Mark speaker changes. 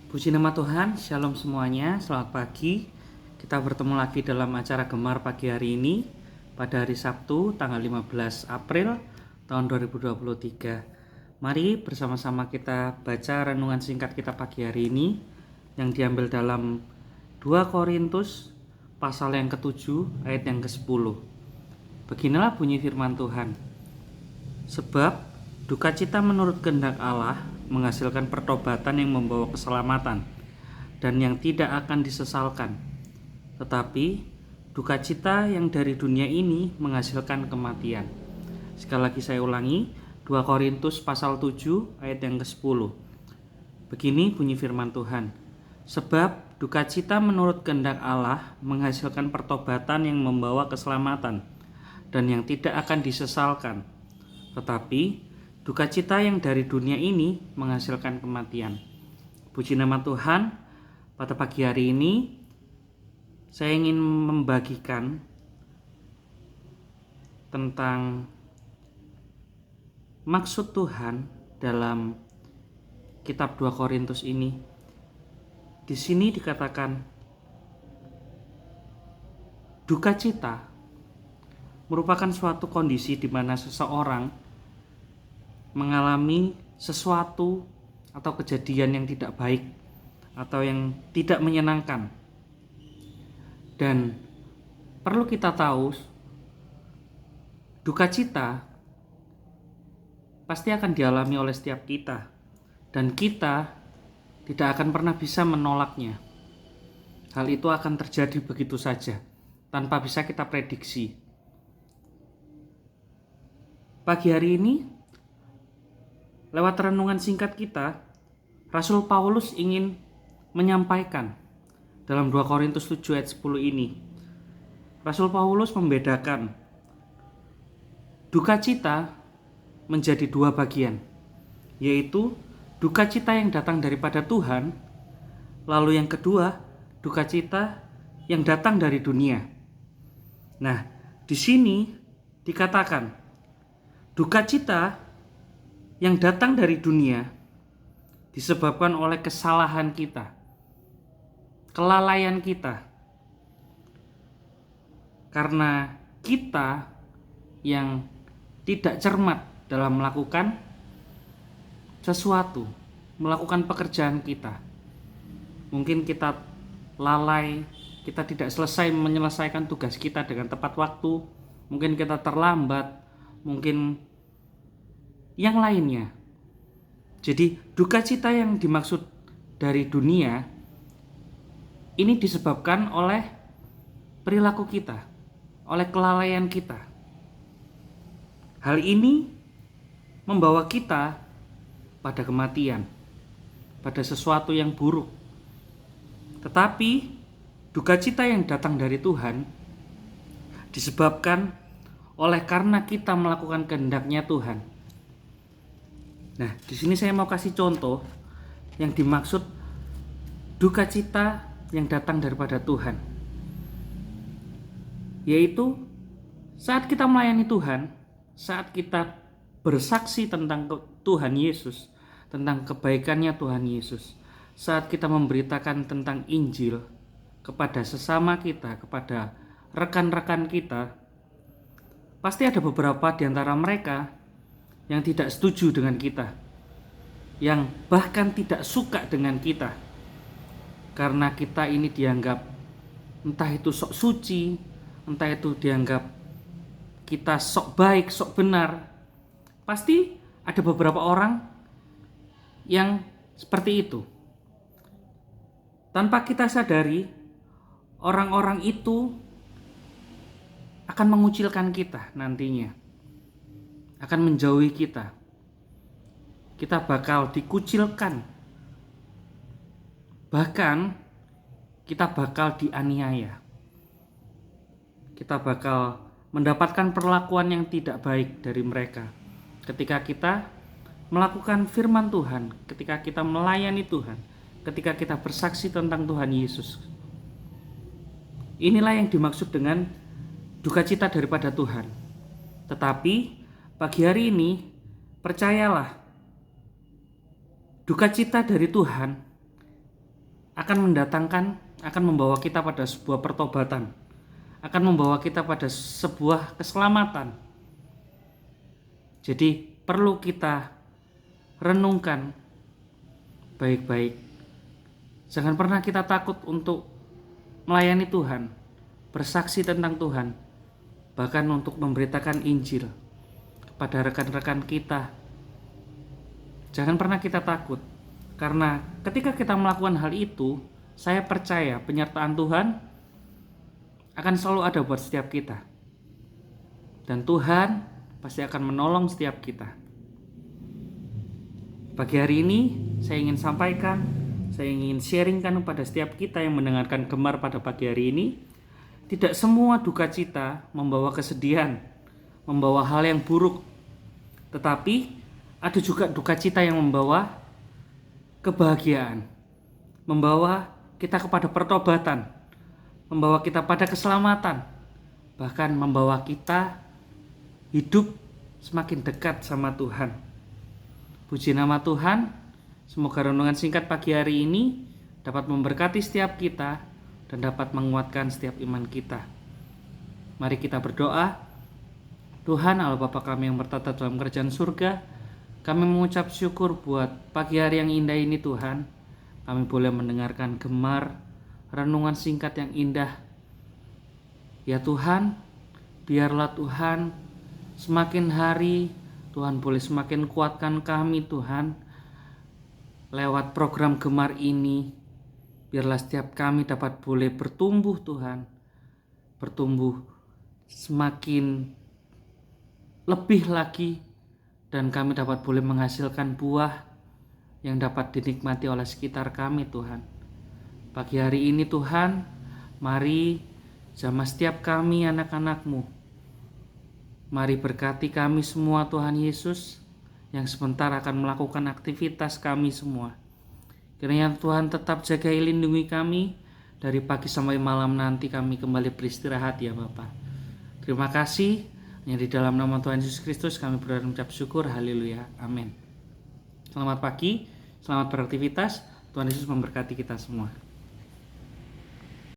Speaker 1: Puji nama Tuhan, Shalom semuanya, selamat pagi. Kita bertemu lagi dalam acara Gemar pagi hari ini pada hari Sabtu tanggal 15 April tahun 2023. Mari bersama-sama kita baca renungan singkat kita pagi hari ini yang diambil dalam 2 Korintus pasal yang ke-7 ayat yang ke-10. Beginilah bunyi firman Tuhan. Sebab duka cita menurut kehendak Allah menghasilkan pertobatan yang membawa keselamatan dan yang tidak akan disesalkan. Tetapi duka cita yang dari dunia ini menghasilkan kematian. Sekali lagi saya ulangi, 2 Korintus pasal 7 ayat yang ke-10. Begini bunyi firman Tuhan. Sebab duka cita menurut kehendak Allah menghasilkan pertobatan yang membawa keselamatan dan yang tidak akan disesalkan. Tetapi duka cita yang dari dunia ini menghasilkan kematian. Puji nama Tuhan, pada pagi hari ini saya ingin membagikan tentang maksud Tuhan dalam kitab 2 Korintus ini. Di sini dikatakan duka cita merupakan suatu kondisi di mana seseorang mengalami sesuatu atau kejadian yang tidak baik atau yang tidak menyenangkan. Dan perlu kita tahu, duka cita pasti akan dialami oleh setiap kita dan kita tidak akan pernah bisa menolaknya. Hal itu akan terjadi begitu saja tanpa bisa kita prediksi. Pagi hari ini lewat renungan singkat kita, Rasul Paulus ingin menyampaikan dalam 2 Korintus 7 ayat 10 ini. Rasul Paulus membedakan duka cita menjadi dua bagian, yaitu duka cita yang datang daripada Tuhan, lalu yang kedua, duka cita yang datang dari dunia. Nah, di sini dikatakan duka cita yang datang dari dunia disebabkan oleh kesalahan kita, kelalaian kita. Karena kita yang tidak cermat dalam melakukan sesuatu, melakukan pekerjaan kita. Mungkin kita lalai, kita tidak selesai menyelesaikan tugas kita dengan tepat waktu, mungkin kita terlambat, mungkin yang lainnya. Jadi duka cita yang dimaksud dari dunia ini disebabkan oleh perilaku kita, oleh kelalaian kita. Hal ini membawa kita pada kematian, pada sesuatu yang buruk. Tetapi duka cita yang datang dari Tuhan disebabkan oleh karena kita melakukan kehendaknya Tuhan. Nah, di sini saya mau kasih contoh yang dimaksud duka cita yang datang daripada Tuhan. Yaitu saat kita melayani Tuhan, saat kita bersaksi tentang Tuhan Yesus, tentang kebaikannya Tuhan Yesus, saat kita memberitakan tentang Injil kepada sesama kita, kepada rekan-rekan kita, pasti ada beberapa di antara mereka yang tidak setuju dengan kita, yang bahkan tidak suka dengan kita, karena kita ini dianggap entah itu sok suci, entah itu dianggap kita sok baik, sok benar. Pasti ada beberapa orang yang seperti itu. Tanpa kita sadari, orang-orang itu akan mengucilkan kita nantinya, akan menjauhi kita. Kita bakal dikucilkan. Bahkan kita bakal dianiaya. Kita bakal mendapatkan perlakuan yang tidak baik dari mereka. Ketika kita melakukan firman Tuhan, ketika kita melayani Tuhan, ketika kita bersaksi tentang Tuhan Yesus. Inilah yang dimaksud dengan duka cita daripada Tuhan. Tetapi pagi hari ini, percayalah, duka cita dari Tuhan akan membawa kita pada sebuah pertobatan, akan membawa kita pada sebuah keselamatan. Jadi perlu kita renungkan baik-baik. Jangan pernah kita takut untuk melayani Tuhan, bersaksi tentang Tuhan, bahkan untuk memberitakan Injil kepada rekan-rekan kita. Jangan pernah kita takut, karena ketika kita melakukan hal itu, saya percaya penyertaan Tuhan akan selalu ada buat setiap kita. Dan Tuhan pasti akan menolong setiap kita. Pagi hari ini saya ingin sampaikan, saya ingin sharingkan kepada setiap kita yang mendengarkan Gemar pada pagi hari ini, tidak semua duka cita membawa kesedihan, membawa hal yang buruk. Tetapi ada juga duka cita yang membawa kebahagiaan, membawa kita kepada pertobatan, membawa kita pada keselamatan, bahkan membawa kita hidup semakin dekat sama Tuhan. Puji nama Tuhan. Semoga renungan singkat pagi hari ini dapat memberkati setiap kita dan dapat menguatkan setiap iman kita. Mari kita berdoa. Tuhan Allah Bapa kami yang bertata dalam kerajaan surga, kami mengucap syukur buat pagi hari yang indah ini Tuhan. Kami boleh mendengarkan Gemar, renungan singkat yang indah. Ya Tuhan, biarlah Tuhan semakin hari Tuhan boleh semakin kuatkan kami Tuhan. Lewat program Gemar ini, biarlah setiap kami dapat boleh bertumbuh Tuhan, bertumbuh semakin lebih lagi, dan kami dapat boleh menghasilkan buah yang dapat dinikmati oleh sekitar kami Tuhan. Pagi hari ini Tuhan, mari jamah setiap kami anak-anak-Mu. Mari berkati kami semua Tuhan Yesus, yang sebentar akan melakukan aktivitas kami semua. Kiranya Tuhan tetap jaga lindungi kami dari pagi sampai malam nanti kami kembali beristirahat ya Bapa. Terima kasih. Hanya di dalam nama Tuhan Yesus Kristus kami berdoa dan mengucap syukur. Haleluya. Amin. Selamat pagi, selamat beraktivitas. Tuhan Yesus memberkati kita semua.